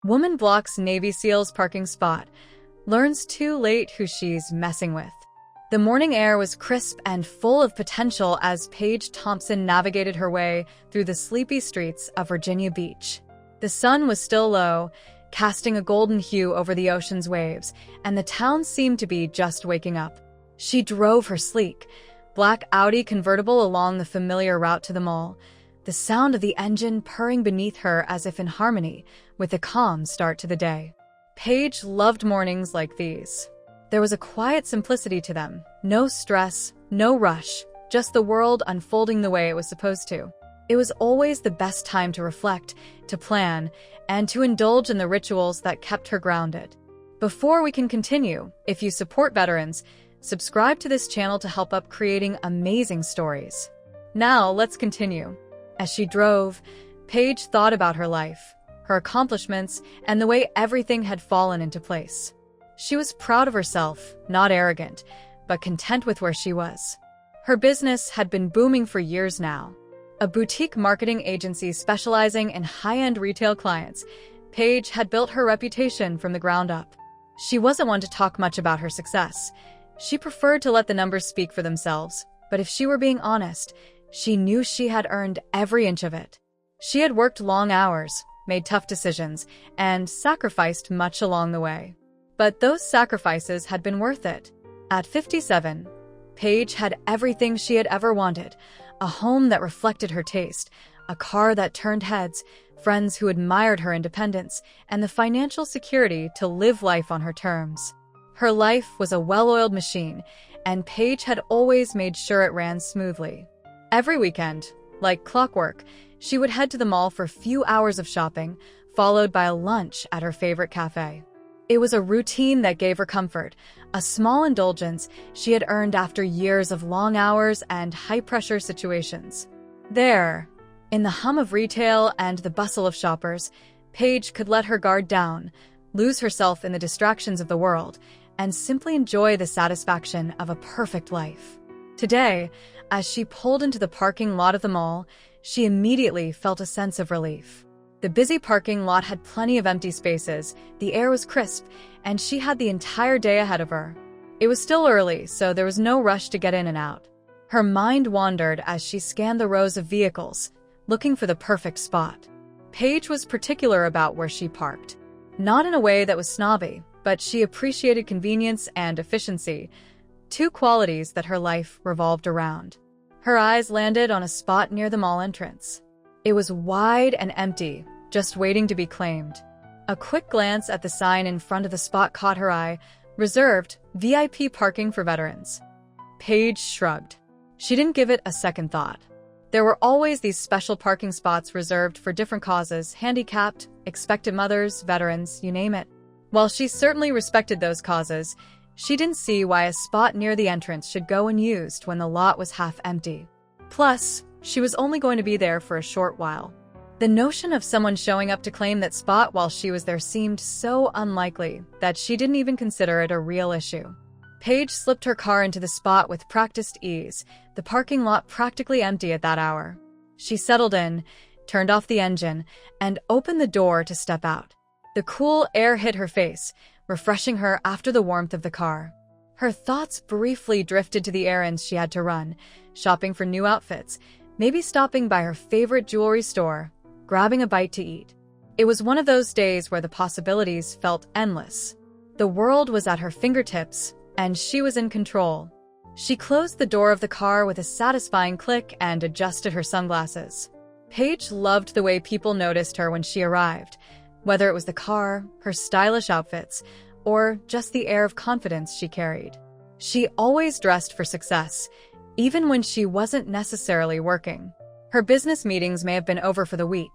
Woman blocks Navy SEAL's parking spot. Learns too late who she's messing with. The morning air was crisp and full of potential as Paige Thompson navigated her way through the sleepy streets of Virginia Beach. The sun was still low, casting a golden hue over the ocean's waves, and the town seemed to be just waking up. She drove her sleek, black Audi convertible along the familiar route to the mall, the sound of the engine purring beneath her as if in harmony with a calm start to the day. Paige loved mornings like these. There was a quiet simplicity to them. No stress, no rush, just the world unfolding the way it was supposed to. It was always the best time to reflect, to plan, and to indulge in the rituals that kept her grounded. Before we can continue, if you support veterans, subscribe to this channel to help up creating amazing stories. Now, let's continue. As she drove, Paige thought about her life, her accomplishments, and the way everything had fallen into place. She was proud of herself, not arrogant, but content with where she was. Her business had been booming for years now. A boutique marketing agency specializing in high-end retail clients, Paige had built her reputation from the ground up. She wasn't one to talk much about her success. She preferred to let the numbers speak for themselves, but if she were being honest, she knew she had earned every inch of it. She had worked long hours, made tough decisions, and sacrificed much along the way. But those sacrifices had been worth it. At 57, Paige had everything she had ever wanted: a home that reflected her taste, a car that turned heads, friends who admired her independence, and the financial security to live life on her terms. Her life was a well-oiled machine, and Paige had always made sure it ran smoothly. Every weekend, like clockwork, she would head to the mall for a few hours of shopping, followed by a lunch at her favorite cafe. It was a routine that gave her comfort, a small indulgence she had earned after years of long hours and high-pressure situations. There, in the hum of retail and the bustle of shoppers, Paige could let her guard down, lose herself in the distractions of the world, and simply enjoy the satisfaction of a perfect life. Today, as she pulled into the parking lot of the mall, she immediately felt a sense of relief. The busy parking lot had plenty of empty spaces, the air was crisp, and she had the entire day ahead of her. It was still early, so there was no rush to get in and out. Her mind wandered as she scanned the rows of vehicles, looking for the perfect spot. Paige was particular about where she parked. Not in a way that was snobby, but she appreciated convenience and efficiency, two qualities that her life revolved around. Her eyes landed on a spot near the mall entrance. It was wide and empty, just waiting to be claimed. A quick glance at the sign in front of the spot caught her eye: reserved, VIP parking for veterans. Paige shrugged. She didn't give it a second thought. There were always these special parking spots reserved for different causes: handicapped, expectant mothers, veterans, you name it. While she certainly respected those causes, she didn't see why a spot near the entrance should go unused when the lot was half empty. Plus, she was only going to be there for a short while. The notion of someone showing up to claim that spot while she was there seemed so unlikely that she didn't even consider it a real issue. Paige slipped her car into the spot with practiced ease, the parking lot practically empty at that hour. She settled in, turned off the engine, and opened the door to step out. The cool air hit her face, refreshing her after the warmth of the car. Her thoughts briefly drifted to the errands she had to run, shopping for new outfits, maybe stopping by her favorite jewelry store, grabbing a bite to eat. It was one of those days where the possibilities felt endless. The world was at her fingertips, and she was in control. She closed the door of the car with a satisfying click and adjusted her sunglasses. Paige loved the way people noticed her when she arrived, whether it was the car, her stylish outfits, or just the air of confidence she carried. She always dressed for success, even when she wasn't necessarily working. Her business meetings may have been over for the week,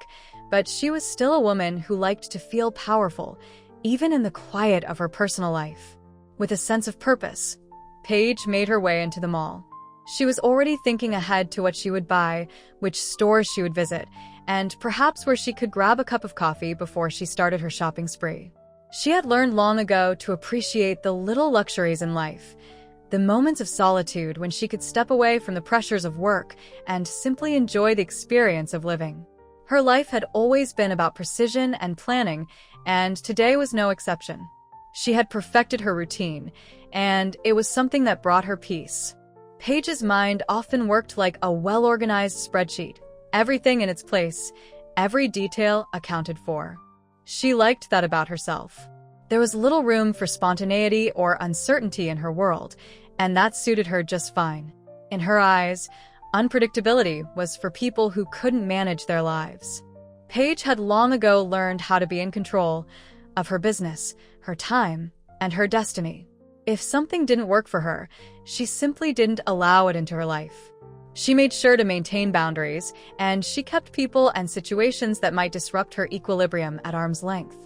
but she was still a woman who liked to feel powerful, even in the quiet of her personal life. With a sense of purpose, Paige made her way into the mall. She was already thinking ahead to what she would buy, which stores she would visit, and perhaps where she could grab a cup of coffee before she started her shopping spree. She had learned long ago to appreciate the little luxuries in life, the moments of solitude when she could step away from the pressures of work and simply enjoy the experience of living. Her life had always been about precision and planning, and today was no exception. She had perfected her routine, and it was something that brought her peace. Paige's mind often worked like a well-organized spreadsheet, everything in its place, every detail accounted for. She liked that about herself. There was little room for spontaneity or uncertainty in her world, and that suited her just fine. In her eyes, unpredictability was for people who couldn't manage their lives. Paige had long ago learned how to be in control of her business, her time, and her destiny. If something didn't work for her, she simply didn't allow it into her life. She made sure to maintain boundaries, and she kept people and situations that might disrupt her equilibrium at arm's length.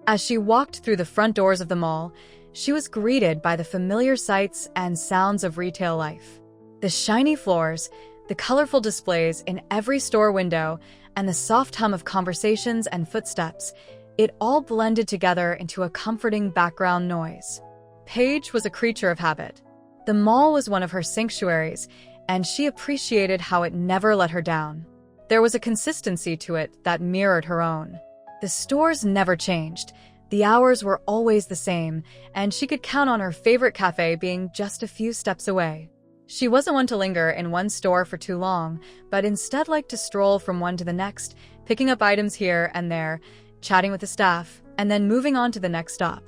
As she walked through the front doors of the mall, she was greeted by the familiar sights and sounds of retail life. The shiny floors, the colorful displays in every store window, and the soft hum of conversations and footsteps, it all blended together into a comforting background noise. Paige was a creature of habit. The mall was one of her sanctuaries, and she appreciated how it never let her down. There was a consistency to it that mirrored her own. The stores never changed. The hours were always the same, and she could count on her favorite cafe being just a few steps away. She wasn't one to linger in one store for too long, but instead liked to stroll from one to the next, picking up items here and there, chatting with the staff, and then moving on to the next stop.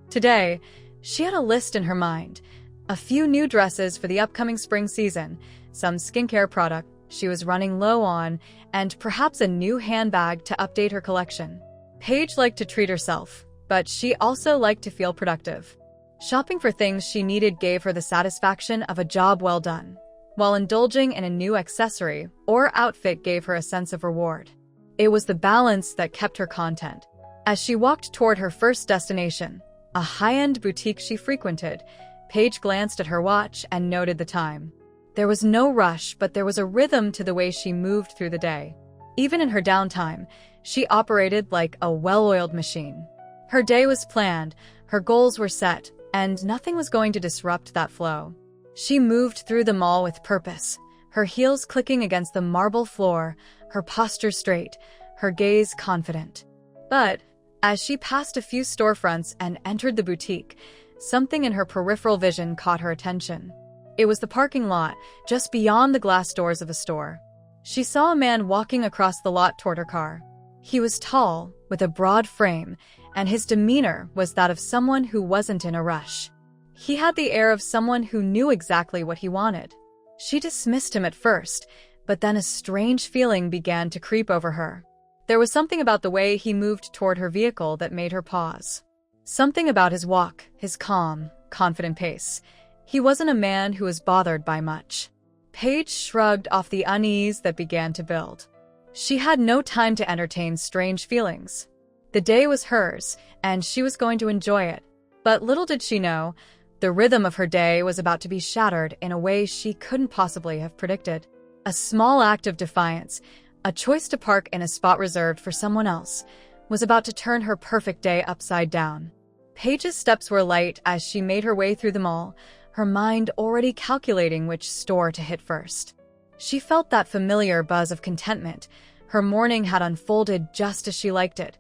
Today, she had a list in her mind. A few new dresses for the upcoming spring season, some skincare product she was running low on, and perhaps a new handbag to update her collection. Paige liked to treat herself, but she also liked to feel productive. Shopping for things she needed gave her the satisfaction of a job well done, while indulging in a new accessory or outfit gave her a sense of reward. It was the balance that kept her content. As she walked toward her first destination, a high-end boutique she frequented, Paige glanced at her watch and noted the time. There was no rush, but there was a rhythm to the way she moved through the day. Even in her downtime, she operated like a well-oiled machine. Her day was planned, her goals were set, and nothing was going to disrupt that flow. She moved through the mall with purpose, her heels clicking against the marble floor, her posture straight, her gaze confident. But as she passed a few storefronts and entered the boutique, something in her peripheral vision caught her attention. It was the parking lot, just beyond the glass doors of a store. She saw a man walking across the lot toward her car. He was tall, with a broad frame, and his demeanor was that of someone who wasn't in a rush. He had the air of someone who knew exactly what he wanted. She dismissed him at first, but then a strange feeling began to creep over her. There was something about the way he moved toward her vehicle that made her pause. Something about his walk, his calm, confident pace. He wasn't a man who was bothered by much. Paige shrugged off the unease that began to build. She had no time to entertain strange feelings. The day was hers, and she was going to enjoy it. But little did she know, the rhythm of her day was about to be shattered in a way she couldn't possibly have predicted. A small act of defiance, a choice to park in a spot reserved for someone else, was about to turn her perfect day upside down. Paige's steps were light as she made her way through the mall, her mind already calculating which store to hit first. She felt that familiar buzz of contentment. Her morning had unfolded just as she liked it,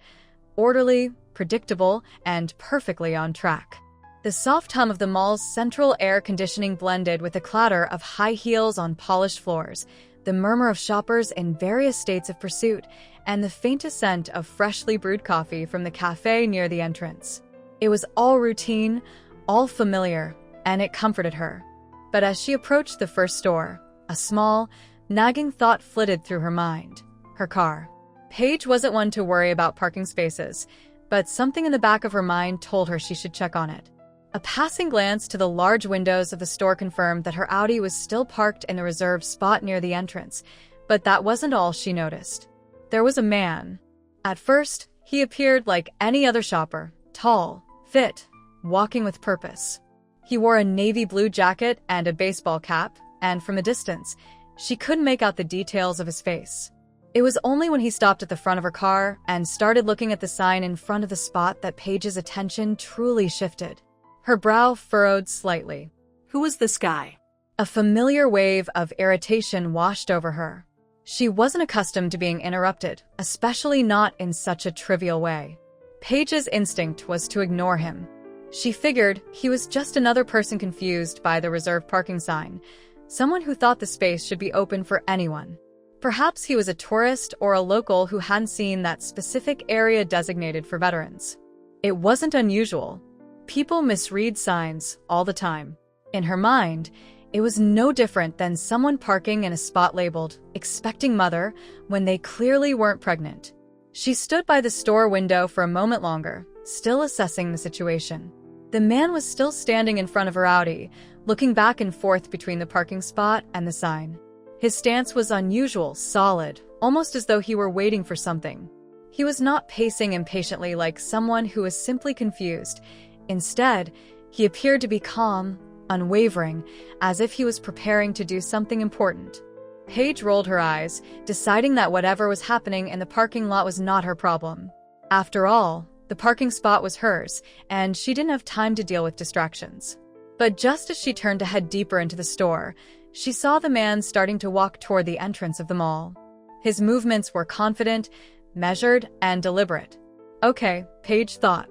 orderly, predictable, and perfectly on track. The soft hum of the mall's central air conditioning blended with the clatter of high heels on polished floors, the murmur of shoppers in various states of pursuit, and the faintest scent of freshly brewed coffee from the cafe near the entrance. It was all routine, all familiar, and it comforted her. But as she approached the first store, a small, nagging thought flitted through her mind. Her car. Paige wasn't one to worry about parking spaces, but something in the back of her mind told her she should check on it. A passing glance to the large windows of the store confirmed that her Audi was still parked in the reserved spot near the entrance, but that wasn't all she noticed. There was a man. At first, he appeared like any other shopper, tall, fit, walking with purpose. He wore a navy blue jacket and a baseball cap, and from a distance, she couldn't make out the details of his face. It was only when he stopped at the front of her car and started looking at the sign in front of the spot that Paige's attention truly shifted. Her brow furrowed slightly. Who was this guy? A familiar wave of irritation washed over her. She wasn't accustomed to being interrupted, especially not in such a trivial way. Paige's instinct was to ignore him. She figured he was just another person confused by the reserved parking sign, someone who thought the space should be open for anyone. Perhaps he was a tourist or a local who hadn't seen that specific area designated for veterans. It wasn't unusual. People misread signs all the time. In her mind, it was no different than someone parking in a spot labeled "Expecting Mother" when they clearly weren't pregnant. She stood by the store window for a moment longer, still assessing the situation. The man was still standing in front of her Audi, looking back and forth between the parking spot and the sign. His stance was unusual, solid, almost as though he were waiting for something. He was not pacing impatiently like someone who was simply confused. Instead, he appeared to be calm, unwavering, as if he was preparing to do something important. Paige rolled her eyes, deciding that whatever was happening in the parking lot was not her problem. After all, the parking spot was hers, and she didn't have time to deal with distractions. But just as she turned to head deeper into the store, she saw the man starting to walk toward the entrance of the mall. His movements were confident, measured, and deliberate. Okay, Paige thought.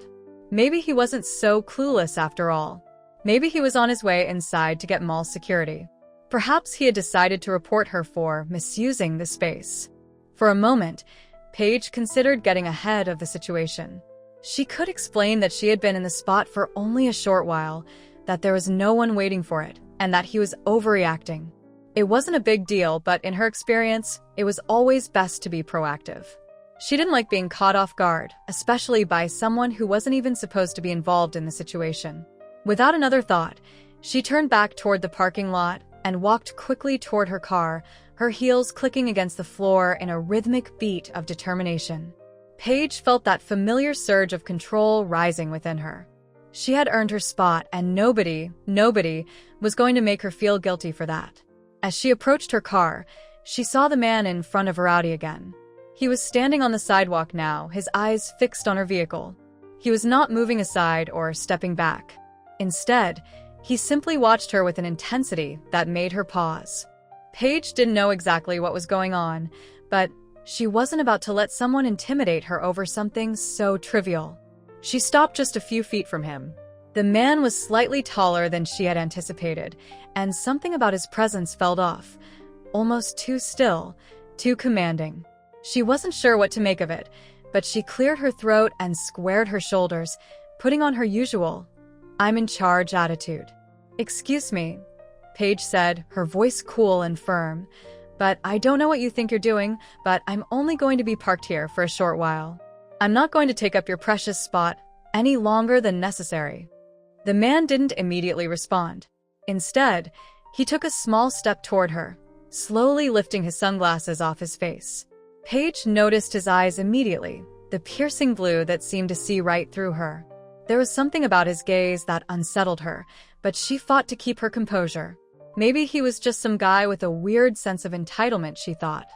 Maybe he wasn't so clueless after all. Maybe he was on his way inside to get mall security. Perhaps he had decided to report her for misusing the space. For a moment, Paige considered getting ahead of the situation. She could explain that she had been in the spot for only a short while, that there was no one waiting for it, and that he was overreacting. It wasn't a big deal, but in her experience, it was always best to be proactive. She didn't like being caught off guard, especially by someone who wasn't even supposed to be involved in the situation. Without another thought, she turned back toward the parking lot and walked quickly toward her car, her heels clicking against the floor in a rhythmic beat of determination. Paige felt that familiar surge of control rising within her. She had earned her spot, and nobody was going to make her feel guilty for that. As she approached her car, she saw the man in front of her Audi again. He was standing on the sidewalk now, his eyes fixed on her vehicle. He was not moving aside or stepping back. Instead, he simply watched her with an intensity that made her pause. Paige didn't know exactly what was going on, but she wasn't about to let someone intimidate her over something so trivial. She stopped just a few feet from him. The man was slightly taller than she had anticipated, and something about his presence felt off, almost too still, too commanding. She wasn't sure what to make of it, but she cleared her throat and squared her shoulders, putting on her usual "I'm in charge" attitude. "Excuse me," Paige said, her voice cool and firm, "but I don't know what you think you're doing, but I'm only going to be parked here for a short while. I'm not going to take up your precious spot any longer than necessary." The man didn't immediately respond. Instead, he took a small step toward her, slowly lifting his sunglasses off his face. Paige noticed his eyes immediately, the piercing blue that seemed to see right through her. There was something about his gaze that unsettled her, but she fought to keep her composure. Maybe he was just some guy with a weird sense of entitlement, she thought.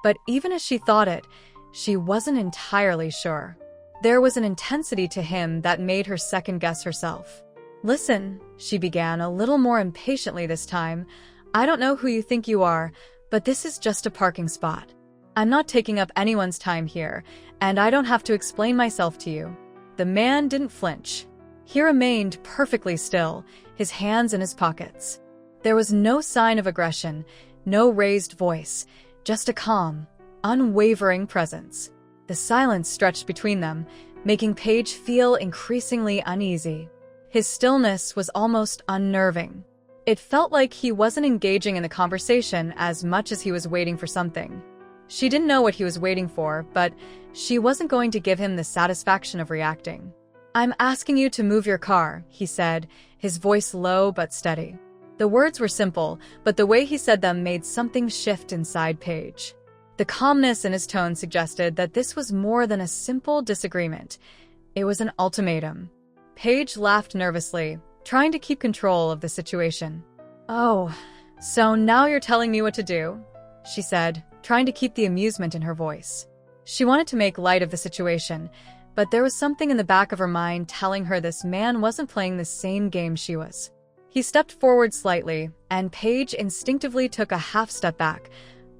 But even as she thought it, she wasn't entirely sure. There was an intensity to him that made her second-guess herself. "Listen," she began, a little more impatiently this time, "I don't know who you think you are, but this is just a parking spot. I'm not taking up anyone's time here, and I don't have to explain myself to you." The man didn't flinch. He remained perfectly still, his hands in his pockets. There was no sign of aggression, no raised voice, just a calm, unwavering presence. The silence stretched between them, making Paige feel increasingly uneasy. His stillness was almost unnerving. It felt like he wasn't engaging in the conversation as much as he was waiting for something. She didn't know what he was waiting for, but she wasn't going to give him the satisfaction of reacting. "I'm asking you to move your car," he said, his voice low but steady. The words were simple, but the way he said them made something shift inside Paige. The calmness in his tone suggested that this was more than a simple disagreement. It was an ultimatum. Paige laughed nervously, trying to keep control of the situation. "Oh, so now you're telling me what to do?" she said, trying to keep the amusement in her voice. She wanted to make light of the situation, but there was something in the back of her mind telling her this man wasn't playing the same game she was. He stepped forward slightly, and Paige instinctively took a half step back,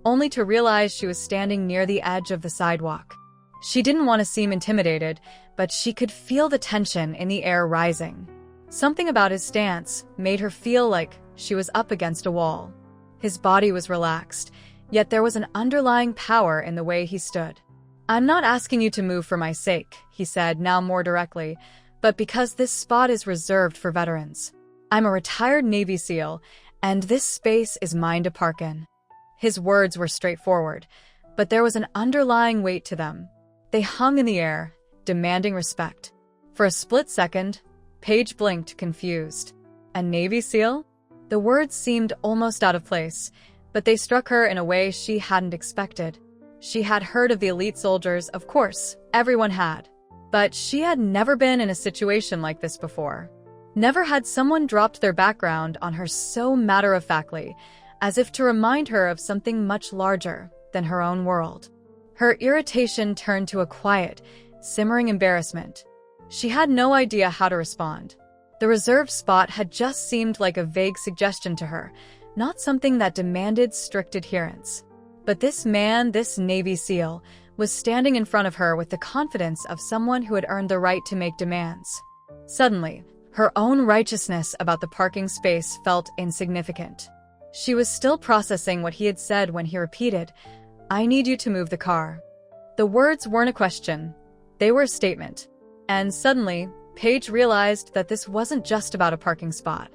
only to realize she was standing near the edge of the sidewalk. She didn't want to seem intimidated, but she could feel the tension in the air rising. Something about his stance made her feel like she was up against a wall. His body was relaxed, yet there was an underlying power in the way he stood. "I'm not asking you to move for my sake," he said, now more directly, "but because this spot is reserved for veterans. I'm a retired Navy SEAL, and this space is mine to park in." His words were straightforward, but there was an underlying weight to them. They hung in the air, demanding respect. For a split second, Paige blinked, confused. A Navy SEAL? The words seemed almost out of place, but they struck her in a way she hadn't expected. She had heard of the elite soldiers, of course, everyone had. But she had never been in a situation like this before. Never had someone dropped their background on her so matter-of-factly, as if to remind her of something much larger than her own world. Her irritation turned to a quiet, simmering embarrassment. She had no idea how to respond. The reserved spot had just seemed like a vague suggestion to her, not something that demanded strict adherence. But this man, this Navy SEAL, was standing in front of her with the confidence of someone who had earned the right to make demands. Suddenly, her own righteousness about the parking space felt insignificant. She was still processing what he had said when he repeated, "I need you to move the car." The words weren't a question, they were a statement. And suddenly, Paige realized that this wasn't just about a parking spot.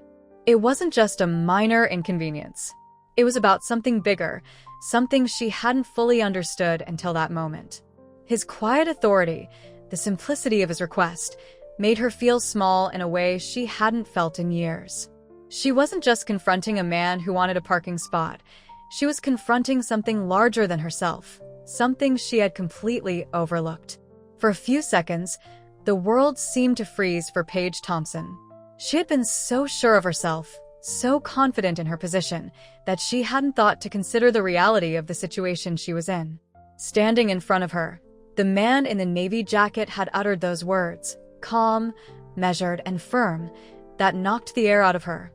It wasn't just a minor inconvenience. It was about something bigger, something she hadn't fully understood until that moment. His quiet authority, the simplicity of his request, made her feel small in a way she hadn't felt in years. She wasn't just confronting a man who wanted a parking spot. She was confronting something larger than herself, something she had completely overlooked. For a few seconds, the world seemed to freeze for Paige Thompson. She had been so sure of herself, so confident in her position, that she hadn't thought to consider the reality of the situation she was in. Standing in front of her, the man in the navy jacket had uttered those words, calm, measured, and firm, that knocked the air out of her.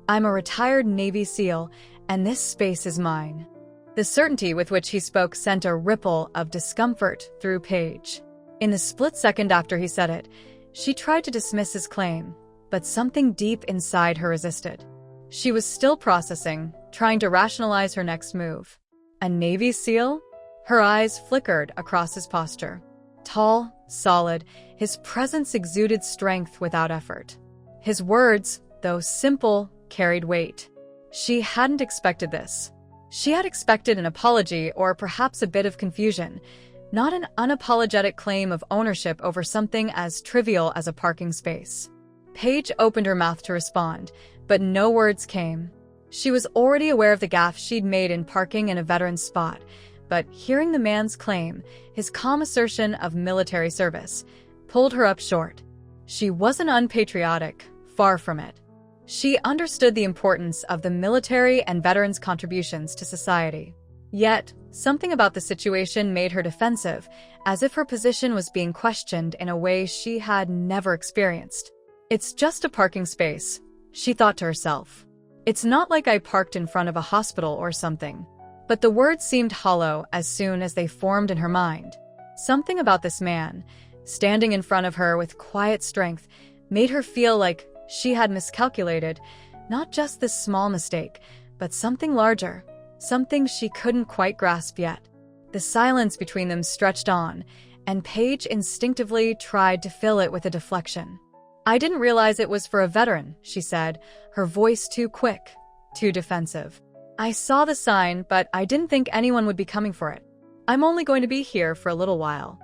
"I'm a retired Navy SEAL, and this space is mine." The certainty with which he spoke sent a ripple of discomfort through Paige. In the split second after he said it, she tried to dismiss his claim, but something deep inside her resisted. She was still processing, trying to rationalize her next move. A Navy SEAL? Her eyes flickered across his posture. Tall, solid, his presence exuded strength without effort. His words, though simple, carried weight. She hadn't expected this. She had expected an apology or perhaps a bit of confusion, not an unapologetic claim of ownership over something as trivial as a parking space. Paige opened her mouth to respond, but no words came. She was already aware of the gaffe she'd made in parking in a veteran's spot, but hearing the man's claim, his calm assertion of military service, pulled her up short. She wasn't unpatriotic, far from it. She understood the importance of the military and veterans' contributions to society. Yet, something about the situation made her defensive, as if her position was being questioned in a way she had never experienced. "It's just a parking space," she thought to herself. "It's not like I parked in front of a hospital or something." But the words seemed hollow as soon as they formed in her mind. Something about this man, standing in front of her with quiet strength, made her feel like she had miscalculated, not just this small mistake, but something larger, something she couldn't quite grasp yet. The silence between them stretched on, and Paige instinctively tried to fill it with a deflection. "I didn't realize it was for a veteran," she said, her voice too quick, too defensive. "I saw the sign, but I didn't think anyone would be coming for it. I'm only going to be here for a little while."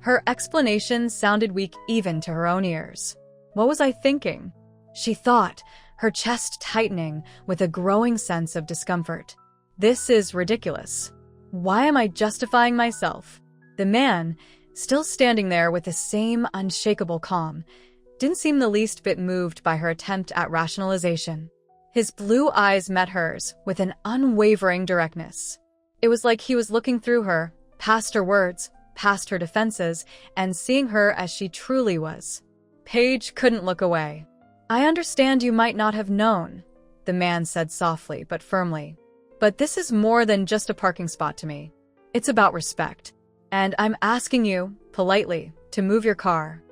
Her explanation sounded weak even to her own ears. What was I thinking? She thought, her chest tightening with a growing sense of discomfort. This is ridiculous. Why am I justifying myself? The man, still standing there with the same unshakable calm, didn't seem the least bit moved by her attempt at rationalization. His blue eyes met hers with an unwavering directness. It was like he was looking through her, past her words, past her defenses, and seeing her as she truly was. Paige couldn't look away. "I understand you might not have known," the man said softly but firmly. But this is more than just a parking spot to me. It's about respect. And I'm asking you, politely, to move your car."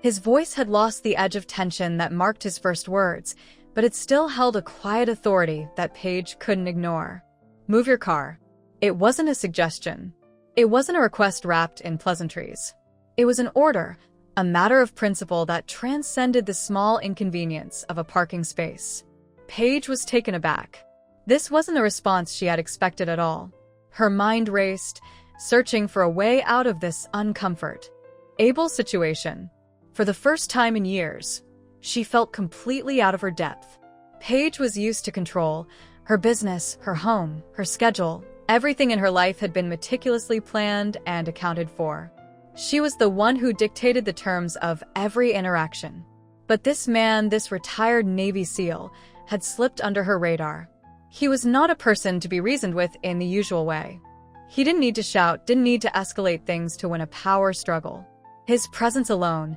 His voice had lost the edge of tension that marked his first words, but it still held a quiet authority that Paige couldn't ignore. Move your car. It wasn't a suggestion. It wasn't a request wrapped in pleasantries. It was an order, a matter of principle that transcended the small inconvenience of a parking space. Paige was taken aback. This wasn't the response she had expected at all. Her mind raced, searching for a way out of this uncomfort. Abel's situation. For the first time in years, she felt completely out of her depth. Paige was used to control. Her business, her home, her schedule, everything in her life had been meticulously planned and accounted for. She was the one who dictated the terms of every interaction. But this man, this retired Navy SEAL, had slipped under her radar. He was not a person to be reasoned with in the usual way. He didn't need to shout, didn't need to escalate things to win a power struggle. His presence alone,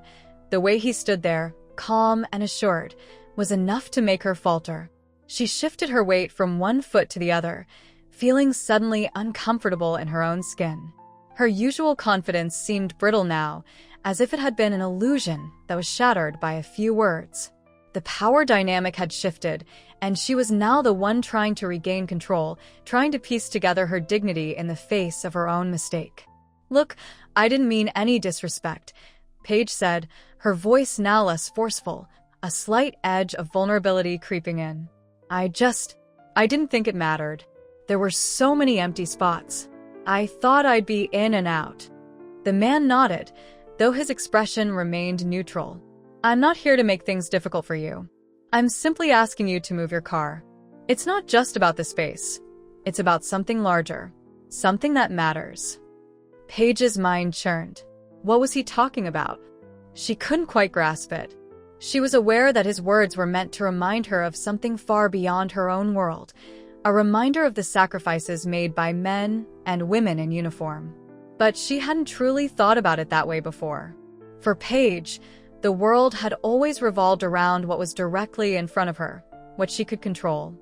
the way he stood there, calm and assured, was enough to make her falter. She shifted her weight from one foot to the other, feeling suddenly uncomfortable in her own skin. Her usual confidence seemed brittle now, as if it had been an illusion that was shattered by a few words. The power dynamic had shifted, and she was now the one trying to regain control, trying to piece together her dignity in the face of her own mistake. "Look, I didn't mean any disrespect," Paige said, her voice now less forceful, a slight edge of vulnerability creeping in. I didn't think it mattered. There were so many empty spots. I thought I'd be in and out." The man nodded, though his expression remained neutral. "I'm not here to make things difficult for you. I'm simply asking you to move your car. It's not just about the space. It's about something larger, something that matters." Paige's mind churned. What was he talking about? She couldn't quite grasp it. She was aware that his words were meant to remind her of something far beyond her own world, a reminder of the sacrifices made by men and women in uniform. But she hadn't truly thought about it that way before. For Paige, the world had always revolved around what was directly in front of her, what she could control.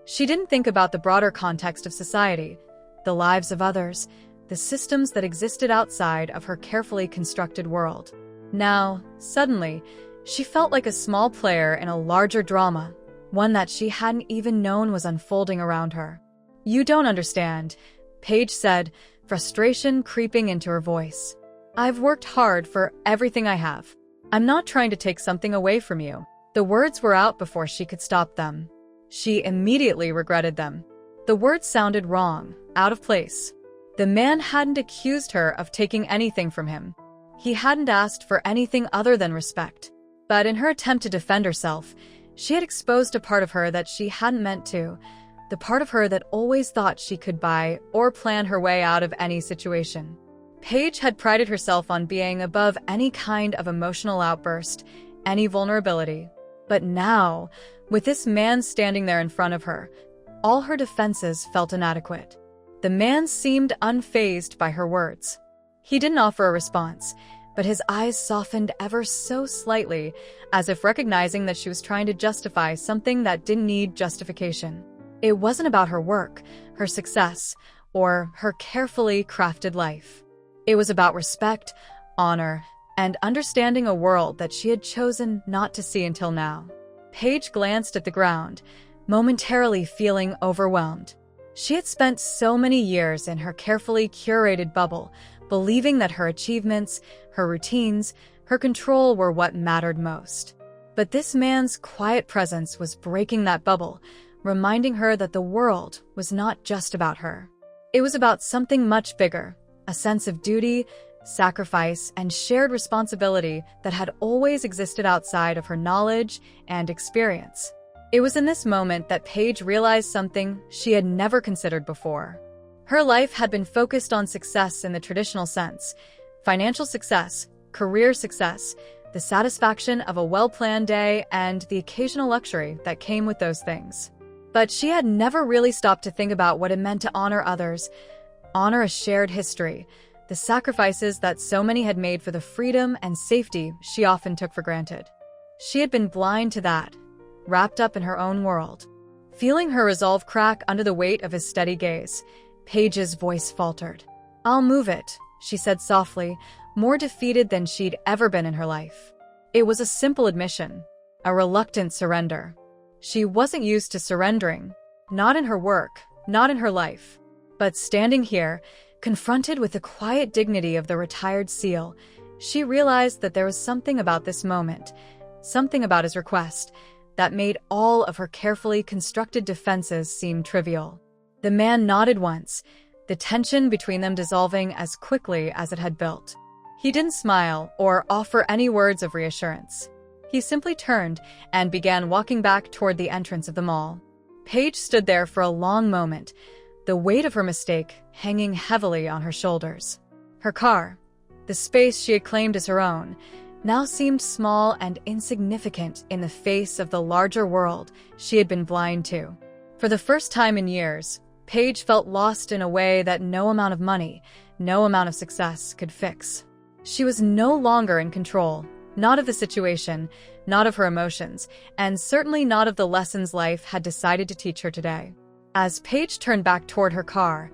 She didn't think about the broader context of society, the lives of others, the systems that existed outside of her carefully constructed world. Now, suddenly, she felt like a small player in a larger drama, one that she hadn't even known was unfolding around her. "You don't understand," Paige said, frustration creeping into her voice. "I've worked hard for everything I have. I'm not trying to take something away from you." The words were out before she could stop them. She immediately regretted them. The words sounded wrong, out of place. The man hadn't accused her of taking anything from him. He hadn't asked for anything other than respect. But in her attempt to defend herself, she had exposed a part of her that she hadn't meant to, the part of her that always thought she could buy or plan her way out of any situation. Paige had prided herself on being above any kind of emotional outburst, any vulnerability. But now, with this man standing there in front of her, all her defenses felt inadequate. The man seemed unfazed by her words. He didn't offer a response, but his eyes softened ever so slightly, as if recognizing that she was trying to justify something that didn't need justification. It wasn't about her work, her success, or her carefully crafted life. It was about respect, honor, and understanding a world that she had chosen not to see until now. Paige glanced at the ground, momentarily feeling overwhelmed. She had spent so many years in her carefully curated bubble, believing that her achievements, her routines, her control were what mattered most. But this man's quiet presence was breaking that bubble, reminding her that the world was not just about her. It was about something much bigger, a sense of duty, sacrifice, and shared responsibility that had always existed outside of her knowledge and experience. It was in this moment that Paige realized something she had never considered before. Her life had been focused on success in the traditional sense: financial success, career success, the satisfaction of a well-planned day, and the occasional luxury that came with those things. But she had never really stopped to think about what it meant to honor others, honor a shared history, the sacrifices that so many had made for the freedom and safety she often took for granted. She had been blind to that, wrapped up in her own world. Feeling her resolve crack under the weight of his steady gaze, Paige's voice faltered. "I'll move it," she said softly, more defeated than she'd ever been in her life. It was a simple admission, a reluctant surrender. She wasn't used to surrendering, not in her work, not in her life. But standing here, confronted with the quiet dignity of the retired SEAL, she realized that there was something about this moment, something about his request, that made all of her carefully constructed defenses seem trivial. The man nodded once, the tension between them dissolving as quickly as it had built. He didn't smile or offer any words of reassurance. He simply turned and began walking back toward the entrance of the mall. Paige stood there for a long moment, the weight of her mistake hanging heavily on her shoulders. Her car, the space she had claimed as her own, now seemed small and insignificant in the face of the larger world she had been blind to. For the first time in years, Paige felt lost in a way that no amount of money, no amount of success could fix. She was no longer in control, not of the situation, not of her emotions, and certainly not of the lessons life had decided to teach her today. As Paige turned back toward her car,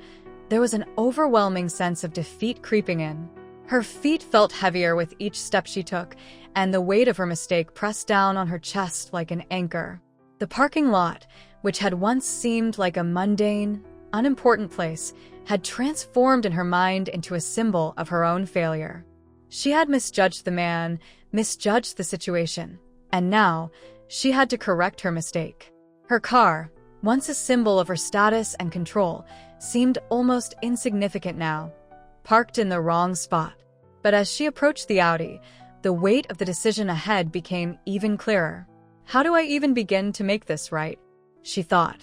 there was an overwhelming sense of defeat creeping in. Her feet felt heavier with each step she took, and the weight of her mistake pressed down on her chest like an anchor. The parking lot, which had once seemed like a mundane, unimportant place, had transformed in her mind into a symbol of her own failure. She had misjudged the man, misjudged the situation, and now she had to correct her mistake. Her car, once a symbol of her status and control, seemed almost insignificant now, parked in the wrong spot. But as she approached the Audi, the weight of the decision ahead became even clearer. How do I even begin to make this right? She thought.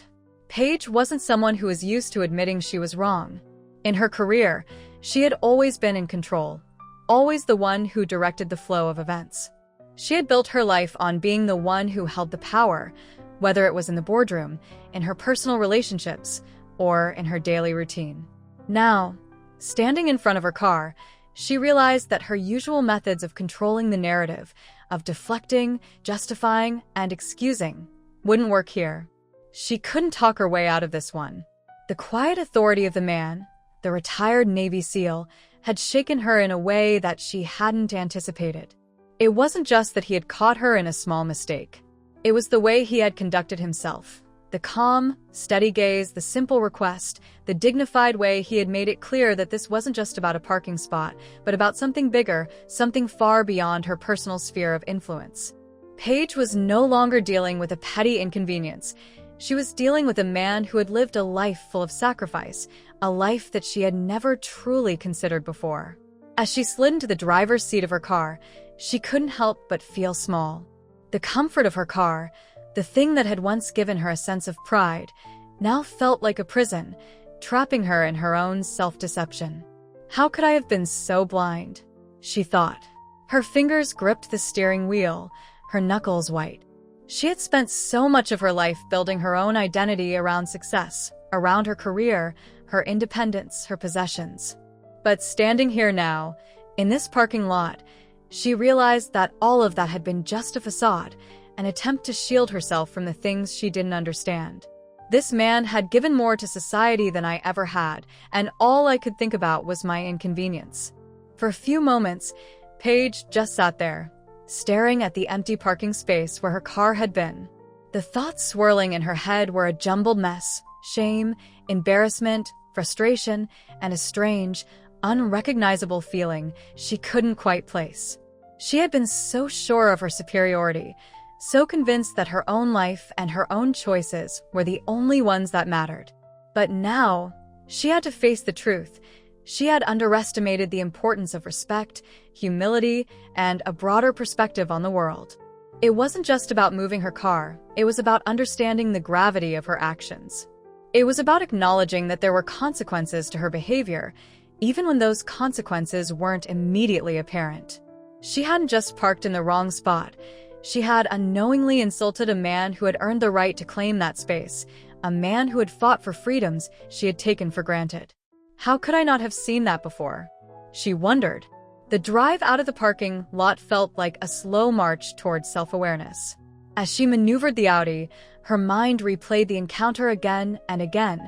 Paige wasn't someone who was used to admitting she was wrong. In her career, she had always been in control, always the one who directed the flow of events. She had built her life on being the one who held the power, whether it was in the boardroom, in her personal relationships, or in her daily routine. Now, standing in front of her car, she realized that her usual methods of controlling the narrative, of deflecting, justifying, and excusing, wouldn't work here. She couldn't talk her way out of this one. The quiet authority of the man, the retired Navy SEAL, had shaken her in a way that she hadn't anticipated. It wasn't just that he had caught her in a small mistake. It was the way he had conducted himself. The calm, steady gaze, the simple request, the dignified way he had made it clear that this wasn't just about a parking spot, but about something bigger, something far beyond her personal sphere of influence. Paige was no longer dealing with a petty inconvenience. She was dealing with a man who had lived a life full of sacrifice, a life that she had never truly considered before. As she slid into the driver's seat of her car, she couldn't help but feel small. The comfort of her car, the thing that had once given her a sense of pride, now felt like a prison, trapping her in her own self-deception. How could I have been so blind? She thought. Her fingers gripped the steering wheel, her knuckles white. She had spent so much of her life building her own identity around success, around her career, her independence, her possessions. But standing here now, in this parking lot, she realized that all of that had been just a facade, an attempt to shield herself from the things she didn't understand. This man had given more to society than I ever had, and all I could think about was my inconvenience. For a few moments, Paige just sat there, staring at the empty parking space where her car had been. The thoughts swirling in her head were a jumbled mess: shame, embarrassment, frustration, and a strange, unrecognizable feeling she couldn't quite place. She had been so sure of her superiority, so convinced that her own life and her own choices were the only ones that mattered. But now, she had to face the truth. She had underestimated the importance of respect, humility, and a broader perspective on the world. It wasn't just about moving her car, it was about understanding the gravity of her actions. It was about acknowledging that there were consequences to her behavior, even when those consequences weren't immediately apparent. She hadn't just parked in the wrong spot. She had unknowingly insulted a man who had earned the right to claim that space, a man who had fought for freedoms she had taken for granted. How could I not have seen that before? She wondered. The drive out of the parking lot felt like a slow march towards self-awareness. As she maneuvered the Audi, her mind replayed the encounter again and again,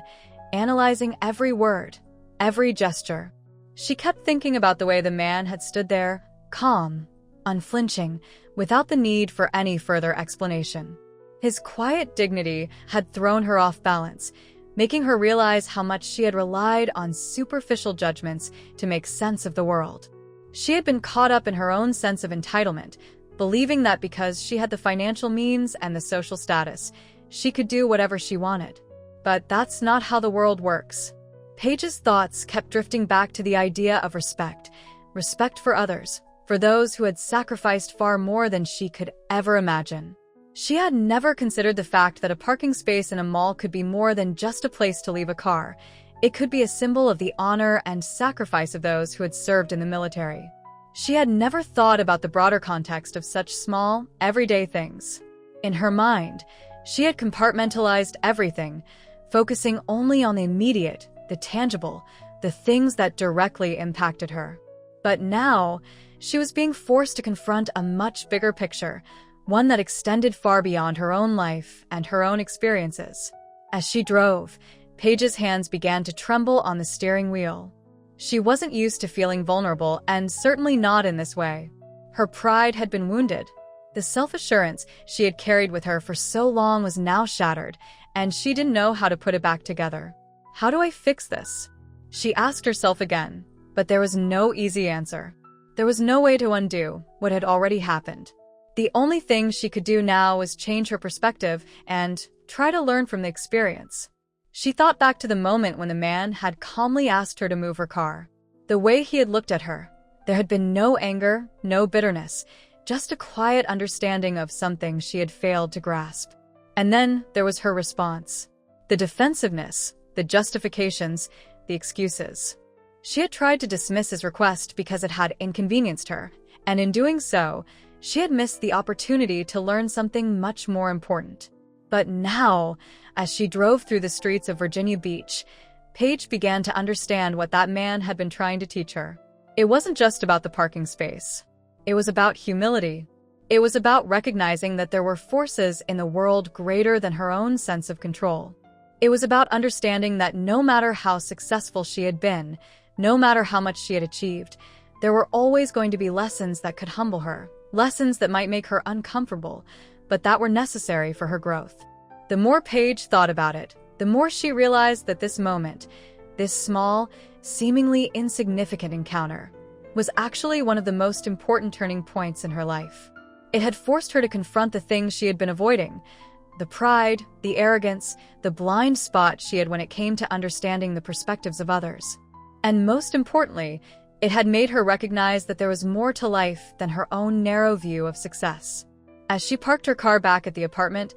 analyzing every word, every gesture. She kept thinking about the way the man had stood there, calm, unflinching, without the need for any further explanation. His quiet dignity had thrown her off balance, making her realize how much she had relied on superficial judgments to make sense of the world. She had been caught up in her own sense of entitlement, believing that because she had the financial means and the social status, she could do whatever she wanted. But that's not how the world works. Paige's thoughts kept drifting back to the idea of respect, respect for others, for those who had sacrificed far more than she could ever imagine. She had never considered the fact that a parking space in a mall could be more than just a place to leave a car. It could be a symbol of the honor and sacrifice of those who had served in the military. She had never thought about the broader context of such small, everyday things. In her mind, she had compartmentalized everything, focusing only on the immediate, the tangible, the things that directly impacted her. But now, she was being forced to confront a much bigger picture, one that extended far beyond her own life and her own experiences. As she drove, Paige's hands began to tremble on the steering wheel. She wasn't used to feeling vulnerable, and certainly not in this way. Her pride had been wounded. The self-assurance she had carried with her for so long was now shattered, and she didn't know how to put it back together. How do I fix this? She asked herself again, but there was no easy answer. There was no way to undo what had already happened. The only thing she could do now was change her perspective and try to learn from the experience. She thought back to the moment when the man had calmly asked her to move her car. The way he had looked at her, there had been no anger, no bitterness, just a quiet understanding of something she had failed to grasp. And then there was her response. The defensiveness, the justifications, the excuses. She had tried to dismiss his request because it had inconvenienced her, and in doing so, she had missed the opportunity to learn something much more important. But now, as she drove through the streets of Virginia Beach, Paige began to understand what that man had been trying to teach her. It wasn't just about the parking space. It was about humility. It was about recognizing that there were forces in the world greater than her own sense of control. It was about understanding that no matter how successful she had been, no matter how much she had achieved, there were always going to be lessons that could humble her, lessons that might make her uncomfortable, but that were necessary for her growth. The more Paige thought about it, the more she realized that this moment, this small, seemingly insignificant encounter, was actually one of the most important turning points in her life. It had forced her to confront the things she had been avoiding, the pride, the arrogance, the blind spot she had when it came to understanding the perspectives of others. And most importantly, it had made her recognize that there was more to life than her own narrow view of success. As she parked her car back at the apartment,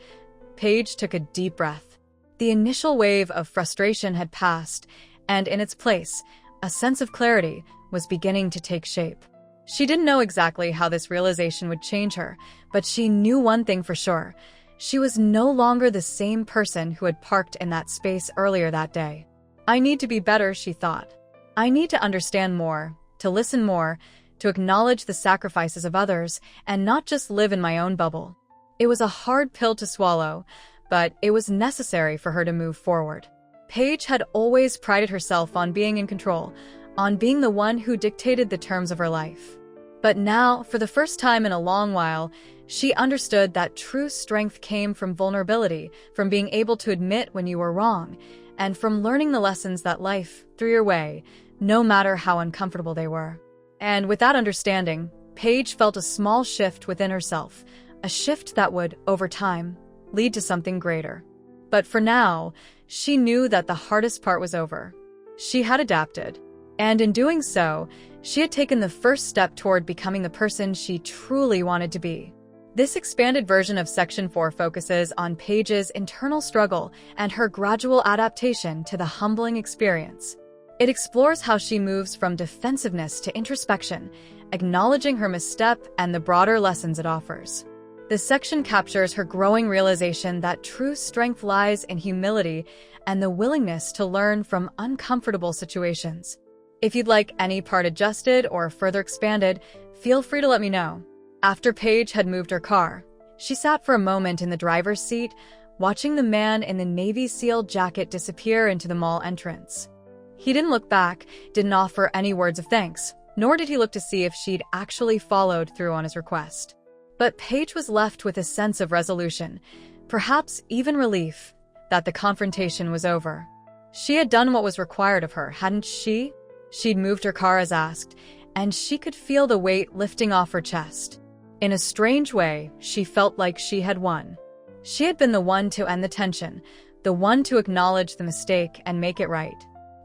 Paige took a deep breath. The initial wave of frustration had passed, and in its place, a sense of clarity was beginning to take shape. She didn't know exactly how this realization would change her, but she knew one thing for sure. She was no longer the same person who had parked in that space earlier that day. I need to be better, she thought. I need to understand more, to listen more, to acknowledge the sacrifices of others, and not just live in my own bubble. It was a hard pill to swallow, but it was necessary for her to move forward. Paige had always prided herself on being in control, on being the one who dictated the terms of her life. But now, for the first time in a long while, she understood that true strength came from vulnerability, from being able to admit when you were wrong, and from learning the lessons that life threw your way, no matter how uncomfortable they were. And with that understanding, Paige felt a small shift within herself, a shift that would, over time, lead to something greater. But for now, she knew that the hardest part was over. She had adapted. And in doing so, she had taken the first step toward becoming the person she truly wanted to be. This expanded version of Section 4 focuses on Paige's internal struggle and her gradual adaptation to the humbling experience. It explores how she moves from defensiveness to introspection, acknowledging her misstep and the broader lessons it offers. This section captures her growing realization that true strength lies in humility and the willingness to learn from uncomfortable situations. If you'd like any part adjusted or further expanded, feel free to let me know. After Paige had moved her car, She sat for a moment in the driver's seat, watching the man in the Navy SEAL jacket disappear into the mall entrance. He didn't look back, didn't offer any words of thanks, nor did he look to see if she'd actually followed through on his request. But Paige was left with a sense of resolution, perhaps even relief, that the confrontation was over. She had done what was required of her, hadn't she? She'd moved her car as asked, and she could feel the weight lifting off her chest. In a strange way, she felt like she had won. She had been the one to end the tension, the one to acknowledge the mistake and make it right.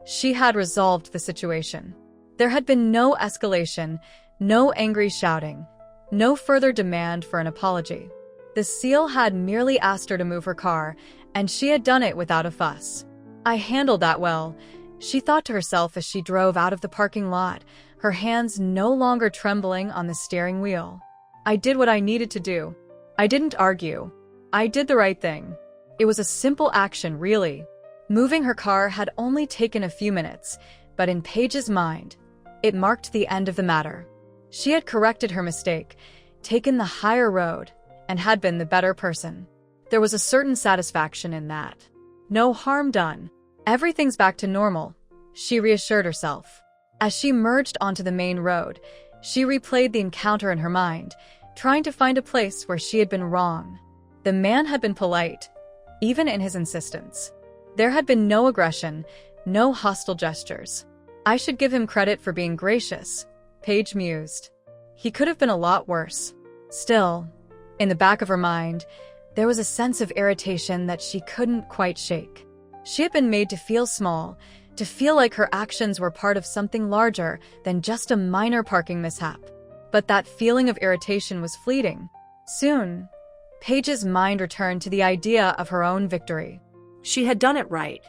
She had resolved the situation. There had been no escalation, no angry shouting, no further demand for an apology. The SEAL had merely asked her to move her car, and she had done it without a fuss. "I handled that well," she thought to herself as she drove out of the parking lot, her hands no longer trembling on the steering wheel. "I did what I needed to do. I didn't argue. I did the right thing." It was a simple action, really. Moving her car had only taken a few minutes, but in Paige's mind, it marked the end of the matter. She had corrected her mistake, taken the higher road, and had been the better person. There was a certain satisfaction in that. No harm done. Everything's back to normal, she reassured herself. As she merged onto the main road, she replayed the encounter in her mind, trying to find a place where she had been wrong. The man had been polite, even in his insistence. There had been no aggression, no hostile gestures. "I should give him credit for being gracious," Paige mused. "He could have been a lot worse." Still, in the back of her mind, there was a sense of irritation that she couldn't quite shake. She had been made to feel small, to feel like her actions were part of something larger than just a minor parking mishap. But that feeling of irritation was fleeting. Soon, Paige's mind returned to the idea of her own victory. She had done it right.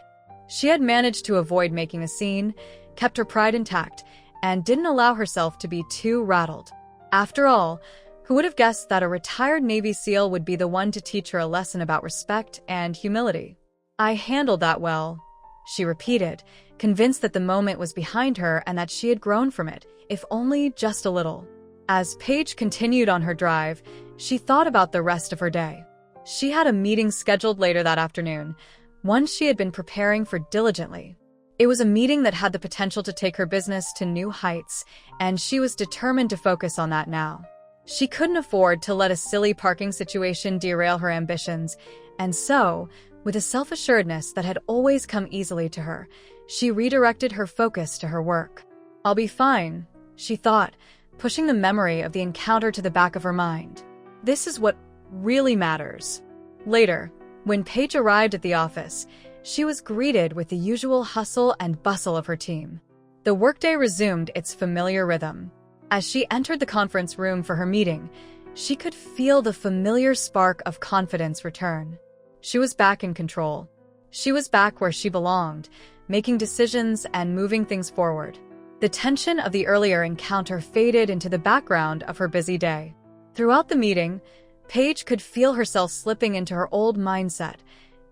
She had managed to avoid making a scene, kept her pride intact, and didn't allow herself to be too rattled. After all, who would have guessed that a retired Navy SEAL would be the one to teach her a lesson about respect and humility? "I handled that well," she repeated, convinced that the moment was behind her and that she had grown from it, if only just a little. As Paige continued on her drive, she thought about the rest of her day. She had a meeting scheduled later that afternoon, one she had been preparing for diligently. It was a meeting that had the potential to take her business to new heights, and she was determined to focus on that now. She couldn't afford to let a silly parking situation derail her ambitions, and so, with a self-assuredness that had always come easily to her, she redirected her focus to her work. "I'll be fine," she thought, pushing the memory of the encounter to the back of her mind. "This is what really matters." Later, when Paige arrived at the office, she was greeted with the usual hustle and bustle of her team. The workday resumed its familiar rhythm. As she entered the conference room for her meeting, she could feel the familiar spark of confidence return. She was back in control. She was back where she belonged, making decisions and moving things forward. The tension of the earlier encounter faded into the background of her busy day. Throughout the meeting, Paige could feel herself slipping into her old mindset,